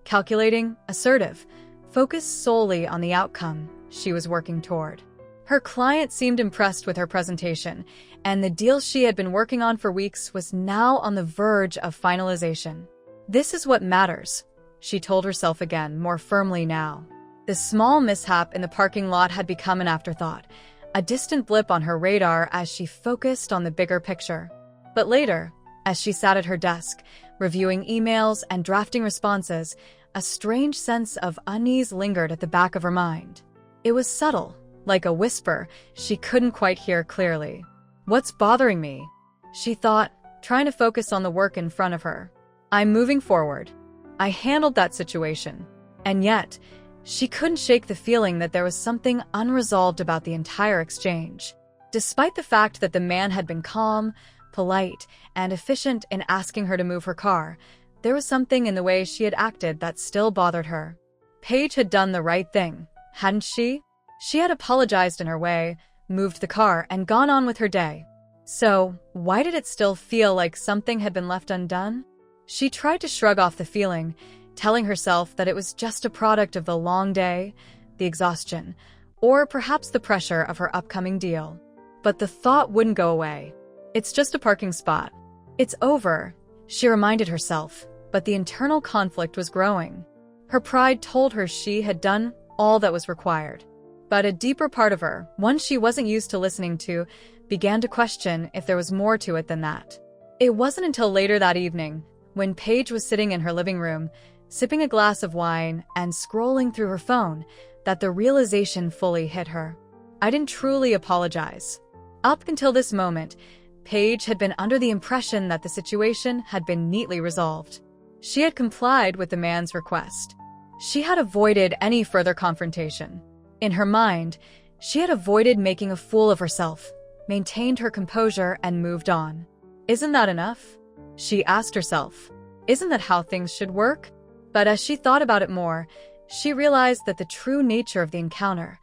calculating, assertive, focused solely on the outcome she was working toward. Her client seemed impressed with her presentation, and the deal she had been working on for weeks was now on the verge of finalization. "This is what matters," she told herself again, more firmly now. The small mishap in the parking lot had become an afterthought, a distant blip on her radar as she focused on the bigger picture. But later, as she sat at her desk, reviewing emails and drafting responses, a strange sense of unease lingered at the back of her mind. It was subtle, like a whisper she couldn't quite hear clearly. "What's bothering me?" she thought, trying to focus on the work in front of her. "I'm moving forward. I handled that situation." And yet, she couldn't shake the feeling that there was something unresolved about the entire exchange. Despite the fact that the man had been calm, polite, and efficient in asking her to move her car, there was something in the way she had acted that still bothered her. Paige had done the right thing, hadn't she? She had apologized in her way, moved the car, and gone on with her day. So, why did it still feel like something had been left undone? She tried to shrug off the feeling, telling herself that it was just a product of the long day, the exhaustion, or perhaps the pressure of her upcoming deal. But the thought wouldn't go away. "It's just a parking spot. It's over," She reminded herself, but the internal conflict was growing. Her pride told her she had done all that was required. But a deeper part of her, one she wasn't used to listening to, began to question if there was more to it than that. It wasn't until later that evening, when Paige was sitting in her living room, sipping a glass of wine and scrolling through her phone, that the realization fully hit her. I didn't truly apologize. Up until this moment, Paige had been under the impression that the situation had been neatly resolved. She had complied with the man's request. She had avoided any further confrontation. In her mind, she had avoided making a fool of herself, maintained her composure, and moved on. Isn't that enough? She asked herself. Isn't that how things should work? But as she thought about it more, she realized that the true nature of the encounter,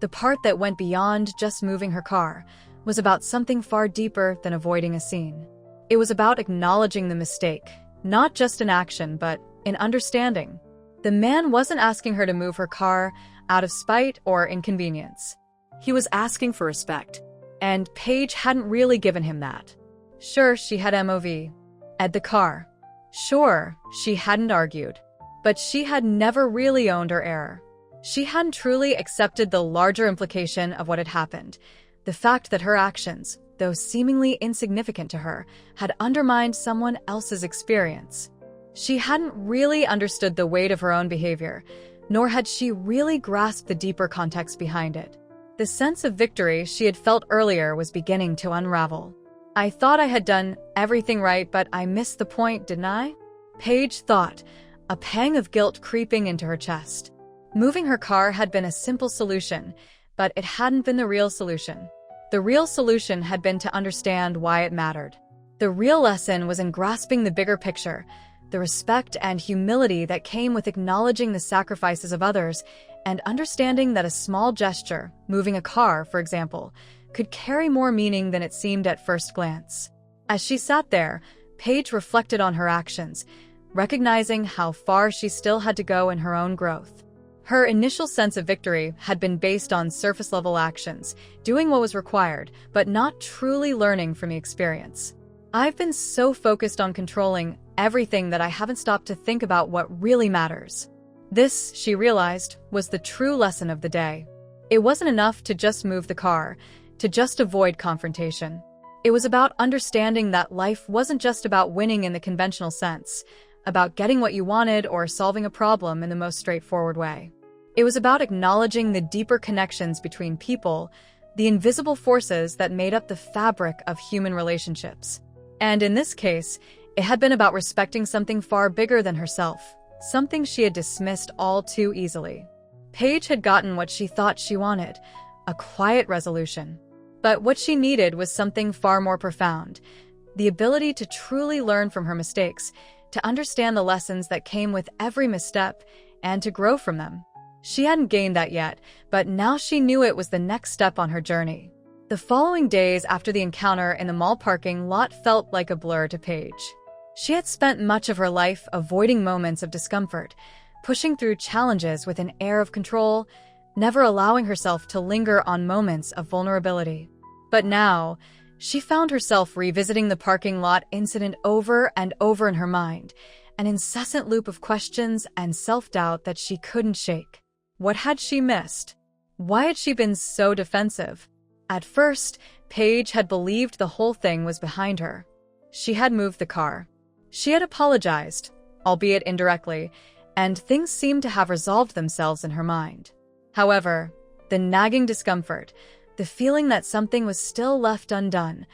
the part that went beyond just moving her car, was about something far deeper than avoiding a scene. It was about acknowledging the mistake, not just in action, but in understanding. The man wasn't asking her to move her car out of spite or inconvenience. He was asking for respect, and Paige hadn't really given him that. Sure, she had MOV at the car. Sure, she hadn't argued. But she had never really owned her error. She hadn't truly accepted the larger implication of what had happened. The fact that her actions, though seemingly insignificant to her, had undermined someone else's experience. She hadn't really understood the weight of her own behavior, nor had she really grasped the deeper context behind it. The sense of victory she had felt earlier was beginning to unravel. I thought I had done everything right, but I missed the point, didn't I? Paige thought, a pang of guilt creeping into her chest. Moving her car had been a simple solution, but it hadn't been the real solution. The real solution had been to understand why it mattered. The real lesson was in grasping the bigger picture, the respect and humility that came with acknowledging the sacrifices of others and understanding that a small gesture, moving a car, for example, could carry more meaning than it seemed at first glance. As she sat there, Paige reflected on her actions, recognizing how far she still had to go in her own growth. Her initial sense of victory had been based on surface-level actions, doing what was required, but not truly learning from the experience. I've been so focused on controlling everything that I haven't stopped to think about what really matters. This, she realized, was the true lesson of the day. It wasn't enough to just move the car, to just avoid confrontation. It was about understanding that life wasn't just about winning in the conventional sense, about getting what you wanted or solving a problem in the most straightforward way. It was about acknowledging the deeper connections between people, the invisible forces that made up the fabric of human relationships. And in this case, it had been about respecting something far bigger than herself, something she had dismissed all too easily. Paige had gotten what she thought she wanted, a quiet resolution. But what she needed was something far more profound, the ability to truly learn from her mistakes, to understand the lessons that came with every misstep, and to grow from them. She hadn't gained that yet, but now she knew it was the next step on her journey. The following days after the encounter in the mall parking lot felt like a blur to Paige. She had spent much of her life avoiding moments of discomfort, pushing through challenges with an air of control, never allowing herself to linger on moments of vulnerability. But now, she found herself revisiting the parking lot incident over and over in her mind, an incessant loop of questions and self-doubt that she couldn't shake. What had she missed? Why had she been so defensive? At first, Paige had believed the whole thing was behind her. She had moved the car. She had apologized, albeit indirectly, and things seemed to have resolved themselves in her mind. However, the nagging discomfort, the feeling that something was still left undone,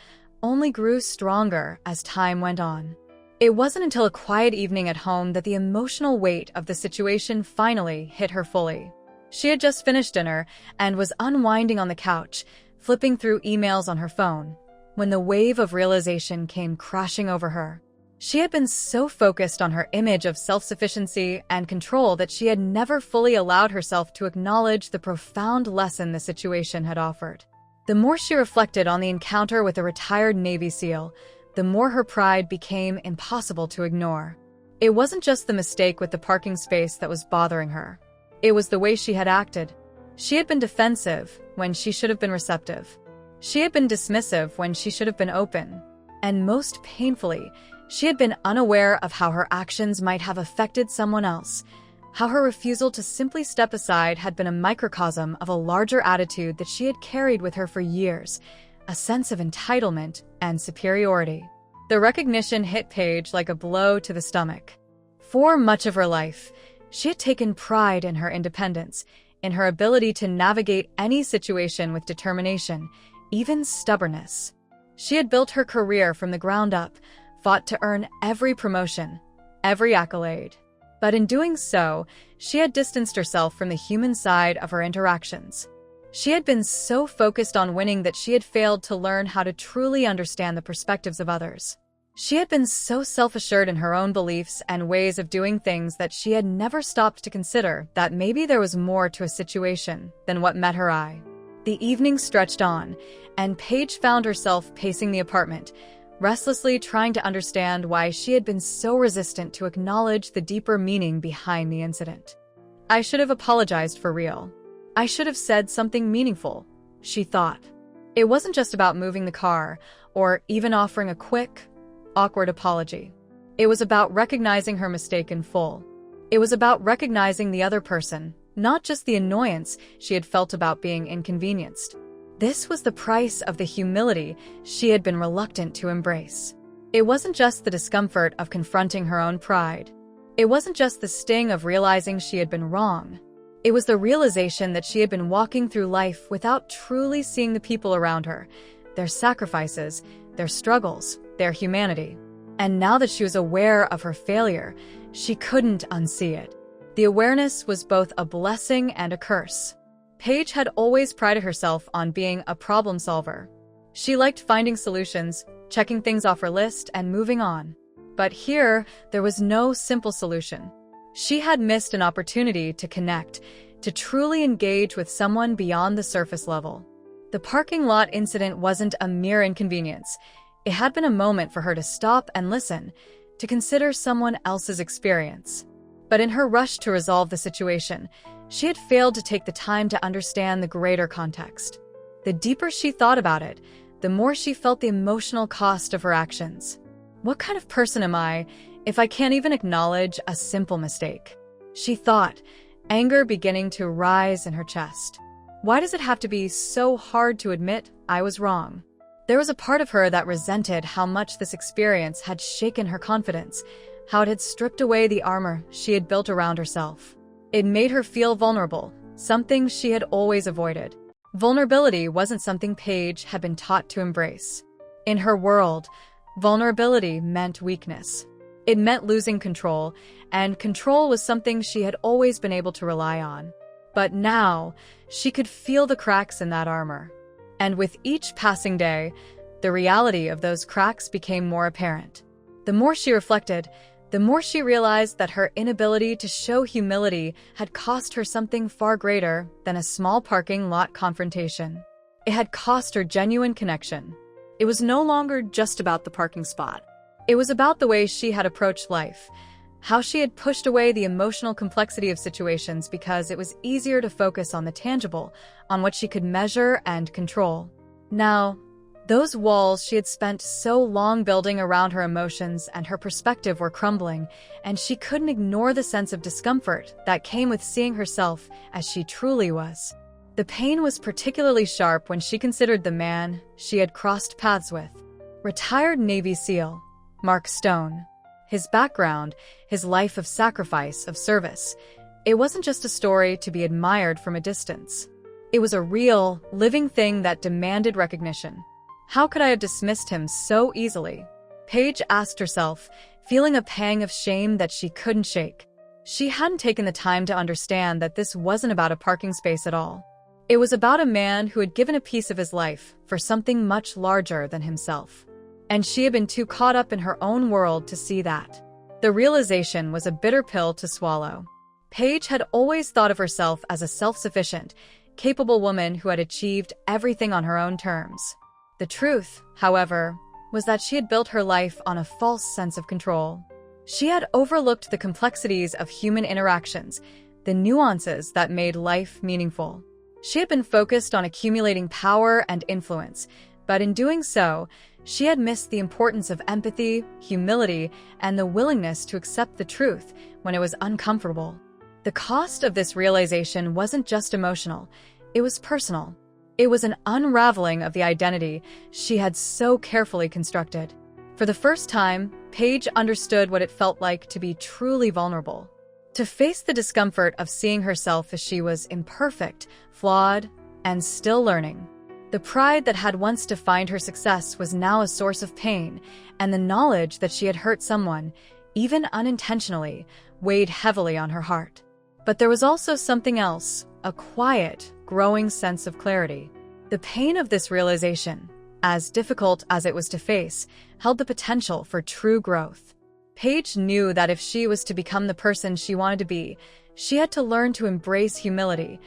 only grew stronger as time went on. It wasn't until a quiet evening at home that the emotional weight of the situation finally hit her fully. She had just finished dinner and was unwinding on the couch, flipping through emails on her phone, when the wave of realization came crashing over her. She had been so focused on her image of self-sufficiency and control that she had never fully allowed herself to acknowledge the profound lesson the situation had offered. The more she reflected on the encounter with a retired Navy SEAL, the more her pride became impossible to ignore. It wasn't just the mistake with the parking space that was bothering her. It was the way she had acted. She had been defensive when she should have been receptive. She had been dismissive when she should have been open. And most painfully, She had been unaware of how her actions might have affected someone else, how her refusal to simply step aside had been a microcosm of a larger attitude that she had carried with her for years, a sense of entitlement and superiority. The recognition hit Paige like a blow to the stomach. For much of her life, she had taken pride in her independence, in her ability to navigate any situation with determination, even stubbornness. She had built her career from the ground up, fought to earn every promotion, every accolade. But in doing so, she had distanced herself from the human side of her interactions. She had been so focused on winning that she had failed to learn how to truly understand the perspectives of others. She had been so self-assured in her own beliefs and ways of doing things that she had never stopped to consider that maybe there was more to a situation than what met her eye. The evening stretched on, and Paige found herself pacing the apartment, restlessly trying to understand why she had been so resistant to acknowledge the deeper meaning behind the incident. I should have apologized for real. I should have said something meaningful, she thought. It wasn't just about moving the car, or even offering a quick, awkward apology. It was about recognizing her mistake in full. It was about recognizing the other person, not just the annoyance she had felt about being inconvenienced. This was the price of the humility she had been reluctant to embrace. It wasn't just the discomfort of confronting her own pride. It wasn't just the sting of realizing she had been wrong. It was the realization that she had been walking through life without truly seeing the people around her, their sacrifices, their struggles, their humanity. And now that she was aware of her failure, she couldn't unsee it. The awareness was both a blessing and a curse. Paige had always prided herself on being a problem solver. She liked finding solutions, checking things off her list, and moving on. But here, there was no simple solution. She had missed an opportunity to connect, to truly engage with someone beyond the surface level. The parking lot incident wasn't a mere inconvenience. It had been a moment for her to stop and listen, to consider someone else's experience. But in her rush to resolve the situation, she had failed to take the time to understand the greater context. The deeper she thought about it, the more she felt the emotional cost of her actions. What kind of person am I if I can't even acknowledge a simple mistake? She thought, anger beginning to rise in her chest. Why does it have to be so hard to admit I was wrong? There was a part of her that resented how much this experience had shaken her confidence, how it had stripped away the armor she had built around herself. It made her feel vulnerable, something she had always avoided. Vulnerability wasn't something Paige had been taught to embrace. In her world, vulnerability meant weakness. It meant losing control, and control was something she had always been able to rely on. But now, she could feel the cracks in that armor. And with each passing day, the reality of those cracks became more apparent. The more she reflected, the more she realized that her inability to show humility had cost her something far greater than a small parking lot confrontation. It had cost her genuine connection. It was no longer just about the parking spot. It was about the way she had approached life, how she had pushed away the emotional complexity of situations because it was easier to focus on the tangible, on what she could measure and control. Now, those walls she had spent so long building around her emotions and her perspective were crumbling, and she couldn't ignore the sense of discomfort that came with seeing herself as she truly was. The pain was particularly sharp when she considered the man she had crossed paths with. Retired Navy SEAL, Mark Stone. His background, his life of sacrifice, of service. It wasn't just a story to be admired from a distance. It was a real, living thing that demanded recognition. How could I have dismissed him so easily? Paige asked herself, feeling a pang of shame that she couldn't shake. She hadn't taken the time to understand that this wasn't about a parking space at all. It was about a man who had given a piece of his life for something much larger than himself. And she had been too caught up in her own world to see that. The realization was a bitter pill to swallow. Paige had always thought of herself as a self-sufficient, capable woman who had achieved everything on her own terms. The truth, however, was that she had built her life on a false sense of control. She had overlooked the complexities of human interactions, the nuances that made life meaningful. She had been focused on accumulating power and influence, but in doing so, She had missed the importance of empathy, humility, and the willingness to accept the truth when it was uncomfortable. The cost of this realization wasn't just emotional, it was personal. It was an unraveling of the identity she had so carefully constructed. For the first time, Paige understood what it felt like to be truly vulnerable. To face the discomfort of seeing herself as she was imperfect, flawed, and still learning. The pride that had once defined her success was now a source of pain, and the knowledge that she had hurt someone, even unintentionally, weighed heavily on her heart. But there was also something else, a quiet, growing sense of clarity. The pain of this realization, as difficult as it was to face, held the potential for true growth. Paige knew that if she was to become the person she wanted to be, she had to learn to embrace humility,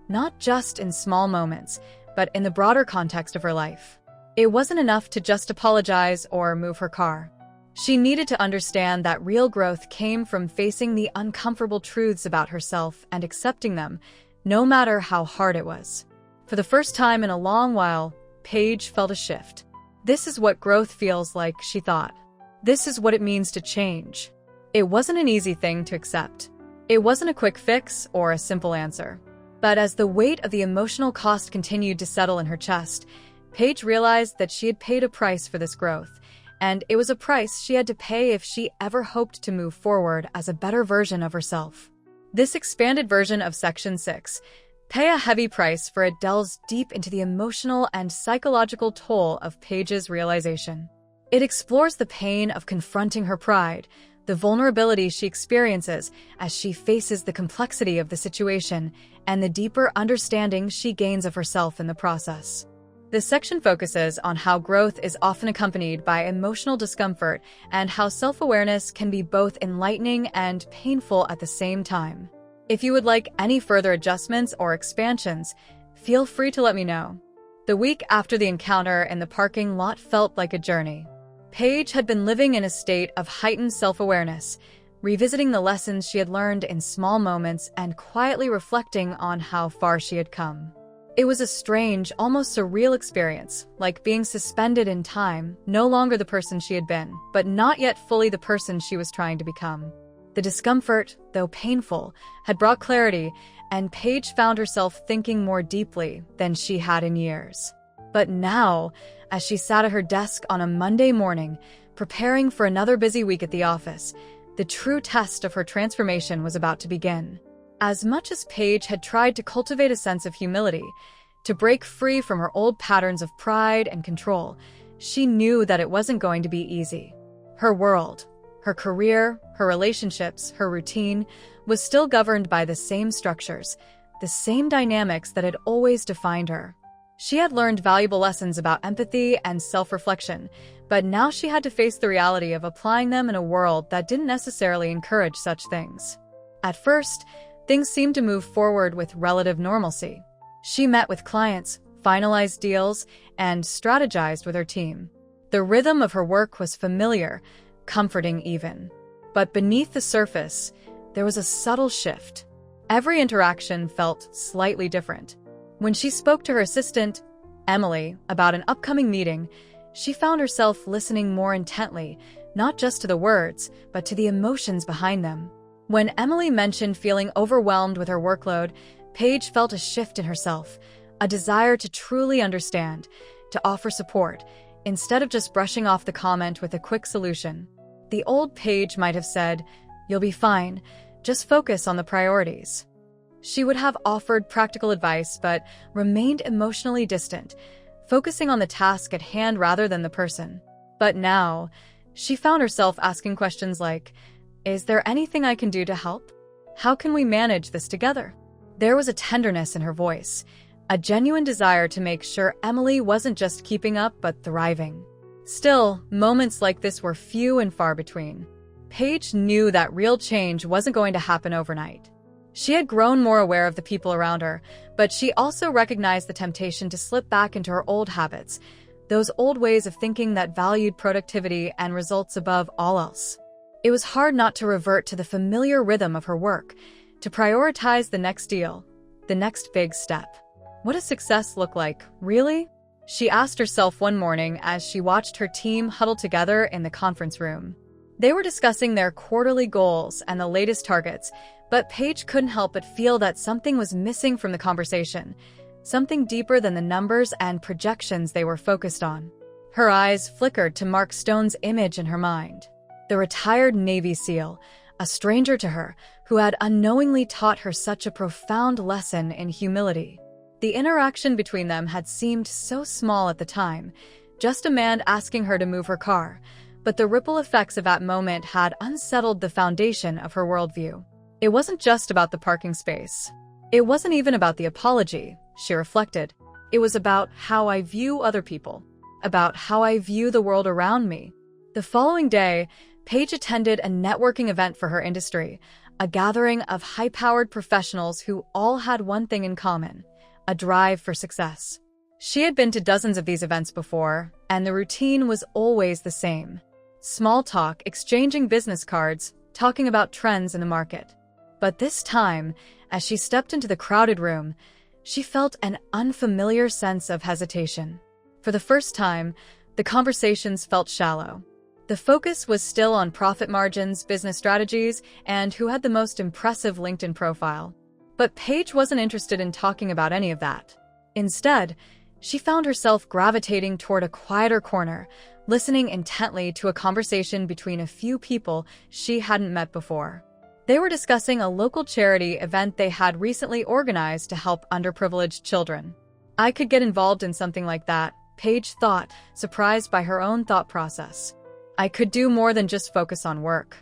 not just in small moments, but in the broader context of her life. It wasn't enough to just apologize or move her car. She needed to understand that real growth came from facing the uncomfortable truths about herself and accepting them, no matter how hard it was. For the first time in a long while, Paige felt a shift. This is what growth feels like, she thought. This is what it means to change. It wasn't an easy thing to accept. It wasn't a quick fix or a simple answer. But as the weight of the emotional cost continued to settle in her chest, Paige realized that she had paid a price for this growth, and it was a price she had to pay if she ever hoped to move forward as a better version of herself. This expanded version of Section 6, Pay a Heavy Price, for it delves deep into the emotional and psychological toll of Paige's realization. It explores the pain of confronting her pride, the vulnerability she experiences as she faces the complexity of the situation, and the deeper understanding she gains of herself in the process. This section focuses on how growth is often accompanied by emotional discomfort and how self-awareness can be both enlightening and painful at the same time. If you would like any further adjustments or expansions, feel free to let me know. The week after the encounter in the parking lot felt like a journey. Paige had been living in a state of heightened self-awareness, revisiting the lessons she had learned in small moments and quietly reflecting on how far she had come. It was a strange, almost surreal experience, like being suspended in time, no longer the person she had been, but not yet fully the person she was trying to become. The discomfort, though painful, had brought clarity, and Paige found herself thinking more deeply than she had in years. But now, as she sat at her desk on a Monday morning, preparing for another busy week at the office, the true test of her transformation was about to begin. As much as Paige had tried to cultivate a sense of humility, to break free from her old patterns of pride and control, she knew that it wasn't going to be easy. Her world, her career, her relationships, her routine, was still governed by the same structures, the same dynamics that had always defined her. She had learned valuable lessons about empathy and self-reflection, but now she had to face the reality of applying them in a world that didn't necessarily encourage such things. At first, things seemed to move forward with relative normalcy. She met with clients, finalized deals, and strategized with her team. The rhythm of her work was familiar, comforting even. But beneath the surface, there was a subtle shift. Every interaction felt slightly different. When she spoke to her assistant, Emily, about an upcoming meeting, she found herself listening more intently, not just to the words, but to the emotions behind them. When Emily mentioned feeling overwhelmed with her workload, Paige felt a shift in herself, a desire to truly understand, to offer support, instead of just brushing off the comment with a quick solution. The old Paige might have said, "You'll be fine, just focus on the priorities." She would have offered practical advice, but remained emotionally distant, focusing on the task at hand rather than the person. But now, she found herself asking questions like, "Is there anything I can do to help? How can we manage this together?" There was a tenderness in her voice, a genuine desire to make sure Emily wasn't just keeping up but thriving. Still, moments like this were few and far between. Paige knew that real change wasn't going to happen overnight. She had grown more aware of the people around her, but she also recognized the temptation to slip back into her old habits, those old ways of thinking that valued productivity and results above all else. It was hard not to revert to the familiar rhythm of her work, to prioritize the next deal, the next big step. What does success look like, really? She asked herself one morning as she watched her team huddle together in the conference room. They were discussing their quarterly goals and the latest targets, but Paige couldn't help but feel that something was missing from the conversation, something deeper than the numbers and projections they were focused on. Her eyes flickered to Mark Stone's image in her mind, the retired Navy SEAL, a stranger to her who had unknowingly taught her such a profound lesson in humility. The interaction between them had seemed so small at the time, just a man asking her to move her car, but the ripple effects of that moment had unsettled the foundation of her worldview. It wasn't just about the parking space. It wasn't even about the apology, she reflected. It was about how I view other people, about how I view the world around me. The following day, Paige attended a networking event for her industry, a gathering of high-powered professionals who all had one thing in common: a drive for success. She had been to dozens of these events before, and the routine was always the same. Small talk, exchanging business cards, talking about trends in the market. But this time, as she stepped into the crowded room, she felt an unfamiliar sense of hesitation. For the first time, the conversations felt shallow. The focus was still on profit margins, business strategies, and who had the most impressive LinkedIn profile. But Paige wasn't interested in talking about any of that. Instead, she found herself gravitating toward a quieter corner, listening intently to a conversation between a few people she hadn't met before. They were discussing a local charity event they had recently organized to help underprivileged children. I could get involved in something like that, Paige thought, surprised by her own thought process. I could do more than just focus on work.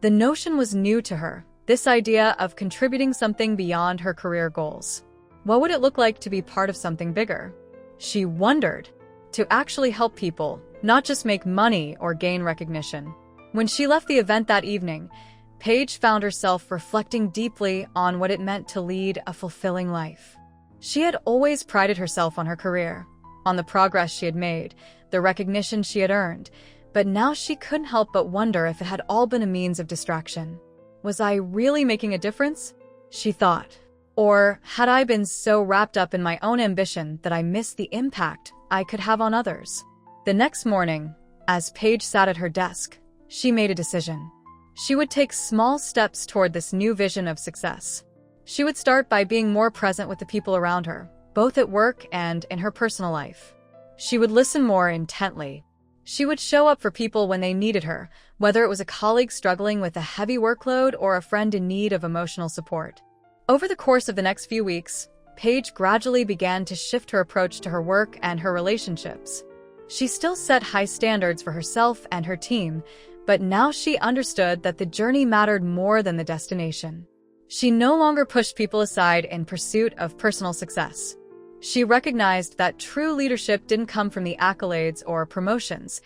The notion was new to her, this idea of contributing something beyond her career goals. What would it look like to be part of something bigger? She wondered. To actually help people, not just make money or gain recognition. When she left the event that evening, Paige found herself reflecting deeply on what it meant to lead a fulfilling life. She had always prided herself on her career, on the progress she had made, the recognition she had earned, but now she couldn't help but wonder if it had all been a means of distraction. Was I really making a difference? She thought. Or had I been so wrapped up in my own ambition that I missed the impact I could have on others? The next morning, as Paige sat at her desk, she made a decision. She would take small steps toward this new vision of success. She would start by being more present with the people around her, both at work and in her personal life. She would listen more intently. She would show up for people when they needed her, whether it was a colleague struggling with a heavy workload or a friend in need of emotional support. Over the course of the next few weeks, Paige gradually began to shift her approach to her work and her relationships. She still set high standards for herself and her team, but now she understood that the journey mattered more than the destination. She no longer pushed people aside in pursuit of personal success. She recognized that true leadership didn't come from the accolades or promotions.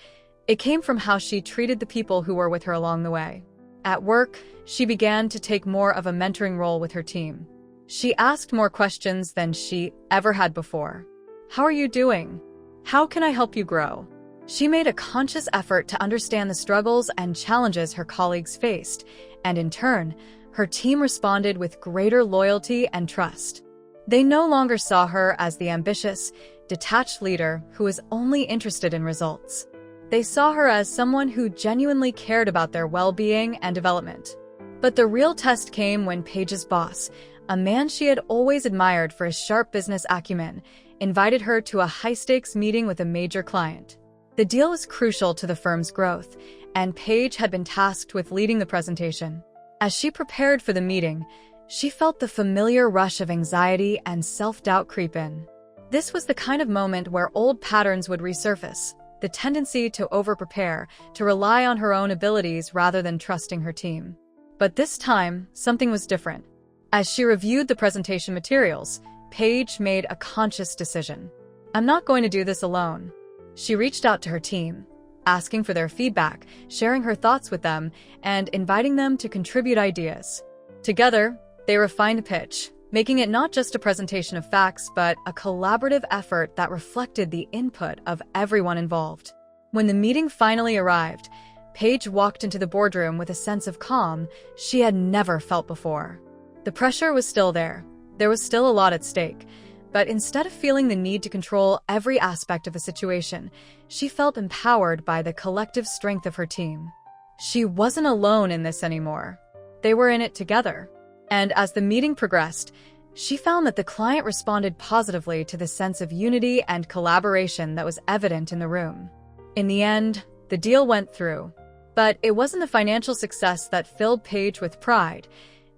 It came from how she treated the people who were with her along the way. At work, she began to take more of a mentoring role with her team. She asked more questions than she ever had before. How are you doing? How can I help you grow? She made a conscious effort to understand the struggles and challenges her colleagues faced, and in turn, her team responded with greater loyalty and trust. They no longer saw her as the ambitious, detached leader who was only interested in results. They saw her as someone who genuinely cared about their well-being and development. But the real test came when Paige's boss, a man she had always admired for his sharp business acumen, invited her to a high-stakes meeting with a major client. The deal was crucial to the firm's growth, and Paige had been tasked with leading the presentation. As she prepared for the meeting, she felt the familiar rush of anxiety and self-doubt creep in. This was the kind of moment where old patterns would resurface, the tendency to over-prepare, to rely on her own abilities rather than trusting her team. But this time, something was different. As she reviewed the presentation materials, Paige made a conscious decision. I'm not going to do this alone. She reached out to her team, asking for their feedback, sharing her thoughts with them, and inviting them to contribute ideas. Together, they refined the pitch, making it not just a presentation of facts, but a collaborative effort that reflected the input of everyone involved. When the meeting finally arrived, Paige walked into the boardroom with a sense of calm she had never felt before. The pressure was still there. There was still a lot at stake, But instead of feeling the need to control every aspect of a situation, she felt empowered by the collective strength of her team. She wasn't alone in this anymore. They were in it together. And as the meeting progressed, she found that the client responded positively to the sense of unity and collaboration that was evident in the room. In the end, the deal went through. But it wasn't the financial success that filled Paige with pride.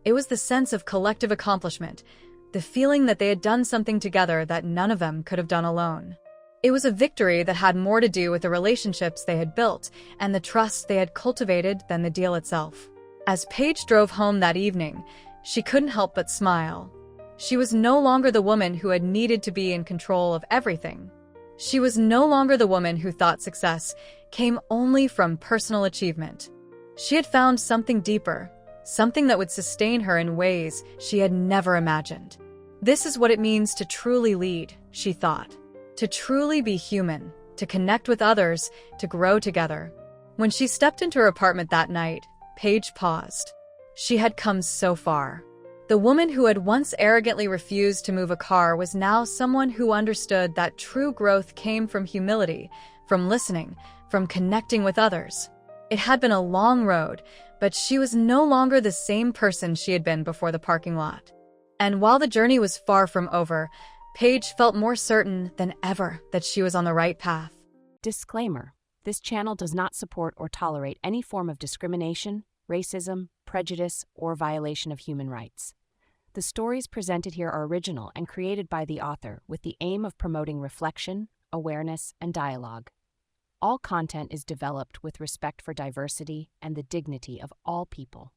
It was the sense of collective accomplishment, the feeling that they had done something together that none of them could have done alone. It was a victory that had more to do with the relationships they had built and the trust they had cultivated than the deal itself. As Paige drove home that evening, she couldn't help but smile. She was no longer the woman who had needed to be in control of everything. She was no longer the woman who thought success came only from personal achievement. She had found something deeper, something that would sustain her in ways she had never imagined. This is what it means to truly lead, she thought. To truly be human, to connect with others, to grow together. When she stepped into her apartment that night, Paige paused. She had come so far. The woman who had once arrogantly refused to move a car was now someone who understood that true growth came from humility, from listening, from connecting with others. It had been a long road, but she was no longer the same person she had been before the parking lot. And while the journey was far from over, Paige felt more certain than ever that she was on the right path. Disclaimer: this channel does not support or tolerate any form of discrimination, racism, prejudice, or violation of human rights. The stories presented here are original and created by the author with the aim of promoting reflection, awareness, and dialogue. All content is developed with respect for diversity and the dignity of all people.